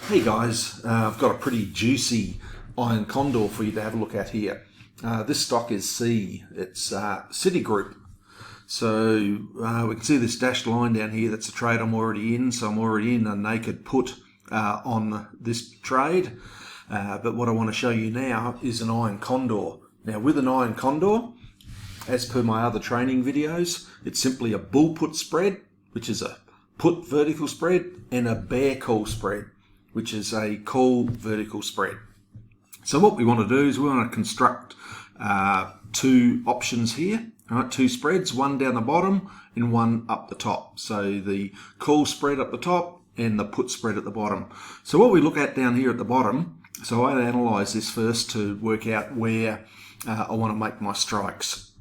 Hey guys, I've got a pretty juicy Iron Condor for you to have a look at here. This stock is C, it's Citigroup. So we can see this dashed line down here, that's a trade I'm already in, so I'm already in a naked put on this trade. But what I want to show you now is an Iron Condor. Now with an Iron Condor, as per my other training videos, it's simply a bull put spread, which is a put vertical spread, and a bear call spread, which is a call vertical spread. So what we want to do is we want to construct two options here, right? Two spreads, one down the bottom and one up the top. So the call spread up the top and the put spread at the bottom. So what we look at down here at the bottom, so I analyze this first to work out where I want to make my strikes.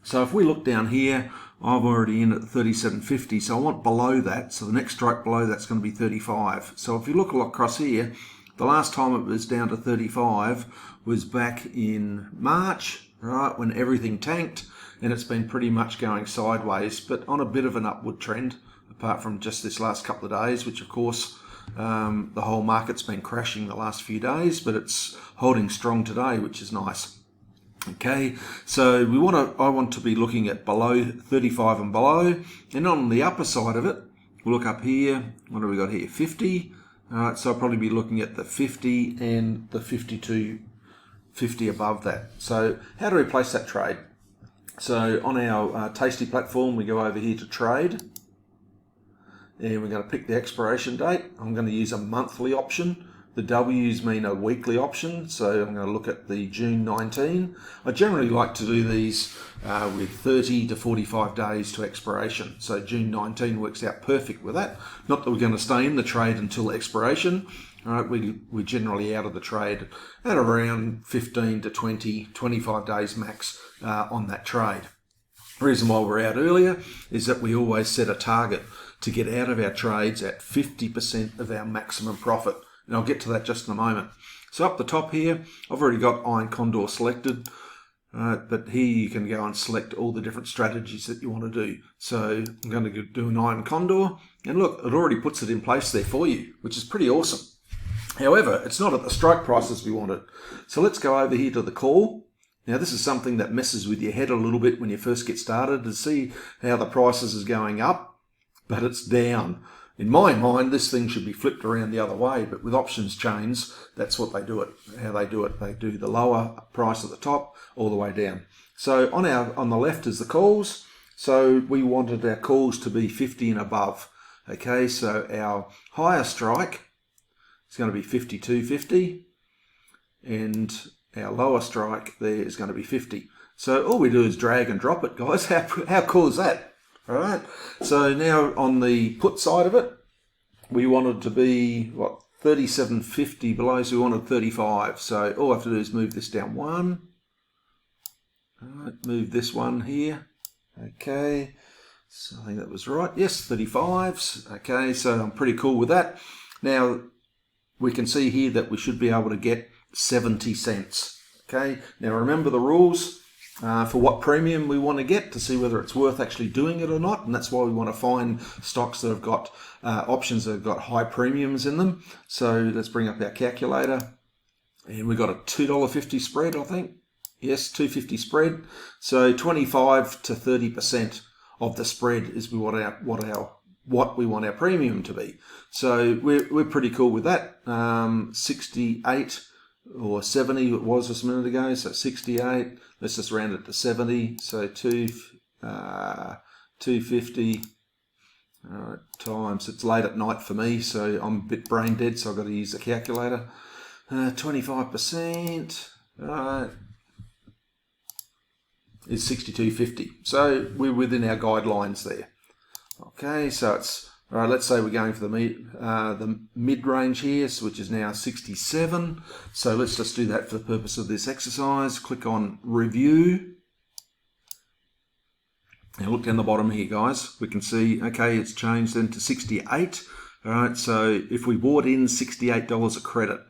So if we look down here, I'm already in at 37.50, so I want below that. So the next strike below that's going to be 35. So if you look across here, the last time it was down to 35 was back in March, right, when everything tanked, and it's been pretty much going sideways, but on a bit of an upward trend, apart from just this last couple of days, which of course the whole market's been crashing the last few days, but it's holding strong today, which is nice. Okay, so I want to be looking at below 35 and below, and on the upper side of it, we'll look up here. What do we got here? 50. All right, so I'll probably be looking at the 50 and the 52.50 above that. So how do we place that trade? So on our Tasty platform, we go over here to trade, and we're going to pick the expiration date. I'm going to use a monthly option. The W's mean a weekly option, so I'm going to look at the June 19. I generally like to do these with 30 to 45 days to expiration. So June 19 works out perfect with that. Not that we're going to stay in the trade until expiration. All right, we're generally out of the trade at around 15 to 20, 25 days max on that trade. The reason why we're out earlier is that we always set a target to get out of our trades at 50% of our maximum profit. And I'll get to that just in a moment. So up the top here, I've already got Iron Condor selected, but here you can go and select all the different strategies that you want to do. So I'm going to do an Iron Condor, and look, it already puts it in place there for you, which is pretty awesome. However, it's not at the strike prices we wanted. So let's go over here to the call. Now this is something that messes with your head a little bit when you first get started, to see how the prices is going up, but it's down. In my mind, this thing should be flipped around the other way, but with options chains, that's what they do it. How they do it, they do the lower price at the top all the way down. So on the left is the calls. So we wanted our calls to be 50 and above. Okay, so our higher strike is going to be 52.50, and our lower strike there is going to be 50. So all we do is drag and drop it, guys. How cool is that? All right, so now on the put side of it, we wanted to be, 37.50 below, so we wanted 35. So all I have to do is move this down one. All right, move this one here. Okay, so I think that was right. Yes, 35s. Okay, so I'm pretty cool with that. Now, we can see here that we should be able to get 70 cents. Okay, now remember the rules. For what premium we want to get to see whether it's worth actually doing it or not, and that's why we want to find stocks that have got options that have got high premiums in them. So let's bring up our calculator, and we've got a $2.50 spread, I think. Yes, $2.50 spread. So 25 to 30% of the spread is what we want our premium to be. So we're pretty cool with that. 68 or 70 it was just a minute ago, so 68. Let's just round it to 70. So 250 times. It's late at night for me, so I'm a bit brain dead, so I've got to use the calculator. 25%. Is 62.50. So we're within our guidelines there. Okay, so it's all right. Let's say we're going for the mid range here, which is now 67. So let's just do that for the purpose of this exercise. Click on review. Now look down the bottom here, guys. We can see, okay, it's changed then to 68. All right, so if we bought in $68 a credit,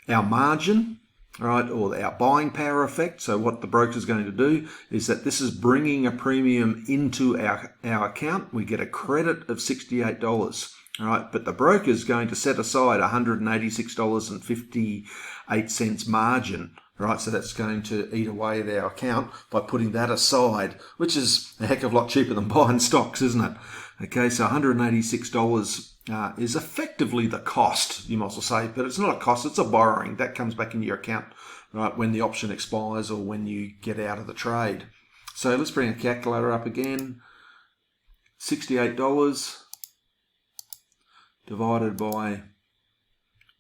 our margin, right, or our buying power effect. So what the broker is going to do is that this is bringing a premium into our account. We get a credit of $68. All right, but the broker is going to set aside $186.58 margin. Right, so that's going to eat away at our account by putting that aside, which is a heck of a lot cheaper than buying stocks, isn't it? Okay, so $186 is effectively the cost, you might as well say, but it's not a cost, it's a borrowing. That comes back into your account, right, when the option expires or when you get out of the trade. So let's bring a calculator up again. $68 divided by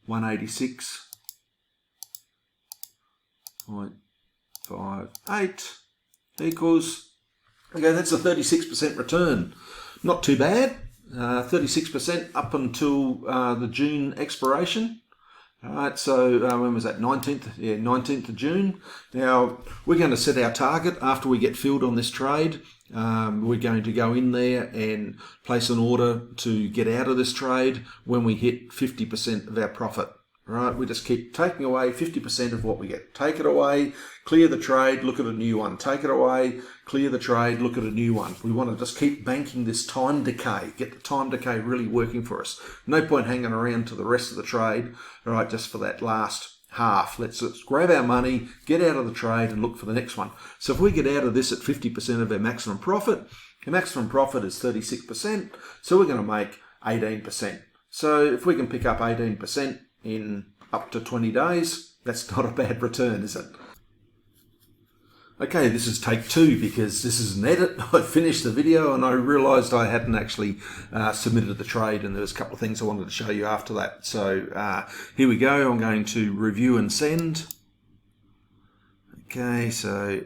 186.58 equals, okay, that's a 36% return. Not too bad. 36% up until the June expiration. All right, so when was that? 19th? Yeah, 19th of June. Now, we're going to set our target after we get filled on this trade. We're going to go in there and place an order to get out of this trade when we hit 50% of our profit. Right, we just keep taking away 50% of what we get. Take it away, clear the trade, look at a new one. Take it away, clear the trade, look at a new one. We want to just keep banking this time decay, get the time decay really working for us. No point hanging around to the rest of the trade, all right, just for that last half. Let's grab our money, get out of the trade and look for the next one. So if we get out of this at 50% of our maximum profit, the maximum profit is 36%, so we're going to make 18%. So if we can pick up 18%, in up to 20 days, that's not a bad return, is it? Okay, this is take two because this is an edit. I finished the video and I realised I hadn't actually submitted the trade, and there was a couple of things I wanted to show you after that. So here we go. I'm going to review and send. Okay, so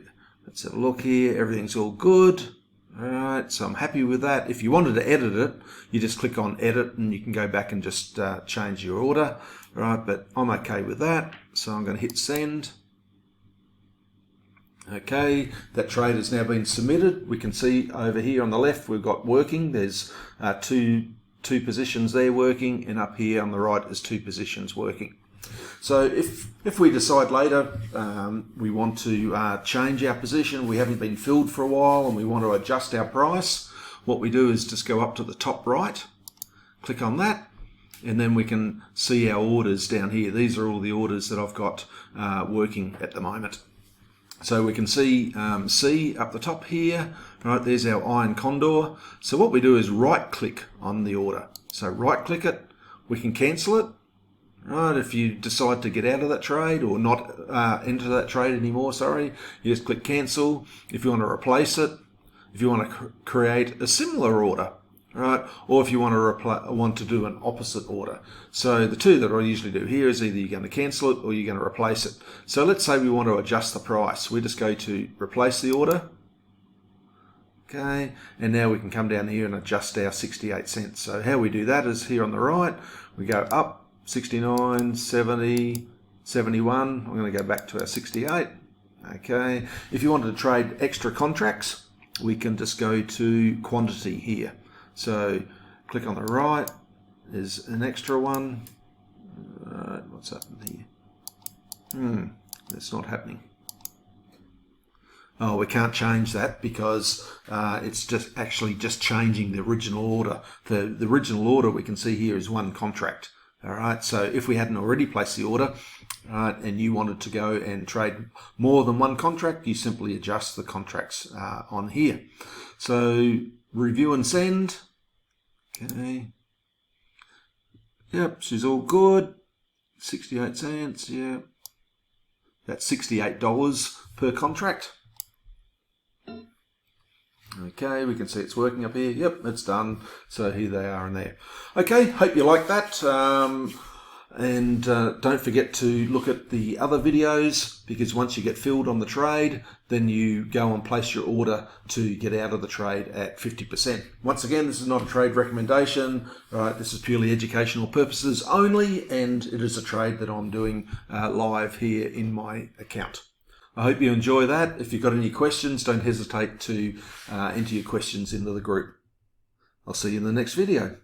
let's have a look here. Everything's all good. All right, so I'm happy with that. If you wanted to edit it, you just click on edit and you can go back and just change your order. All right, but I'm okay with that. So I'm going to hit send. Okay, that trade has now been submitted. We can see over here on the left we've got working. There's two positions there working, and up here on the right is 2 positions working. So if we decide later we want to change our position, we haven't been filled for a while and we want to adjust our price, what we do is just go up to the top right, click on that, and then we can see our orders down here. These are all the orders that I've got working at the moment. So we can see C up the top here, right, there's our Iron Condor. So what we do is right click on the order. So right click it, we can cancel it. Right, if you decide to get out of that trade or not enter that trade anymore, sorry, you just click cancel. If you want to replace it, if you want to create a similar order, right, or if you want to do an opposite order. So the two that I usually do here is either you're going to cancel it or you're going to replace it. So let's say we want to adjust the price. We just go to replace the order. Okay, and now we can come down here and adjust our 68 cents. So how we do that is here on the right, we go up 69, 70, 71. I'm going to go back to our 68. Okay. If you wanted to trade extra contracts, we can just go to quantity here. So click on the right. There's an extra one. What's happened here? That's not happening. Oh, we can't change that because it's just actually just changing the original order. The original order we can see here is 1 contract. All right, so if we hadn't already placed the order, and you wanted to go and trade more than 1 contract, you simply adjust the contracts on here. So review and send. Okay. Yep, she's all good. 68 cents, yeah. That's $68 per contract. Okay, we can see it's working up here. Yep, it's done. So here they are in there. Okay, hope you like that. And don't forget to look at the other videos, because once you get filled on the trade, then you go and place your order to get out of the trade at 50%. Once again, this is not a trade recommendation. Right, this is purely educational purposes only, and it is a trade that I'm doing live here in my account. I hope you enjoy that. If you've got any questions, don't hesitate to enter your questions into the group. I'll see you in the next video.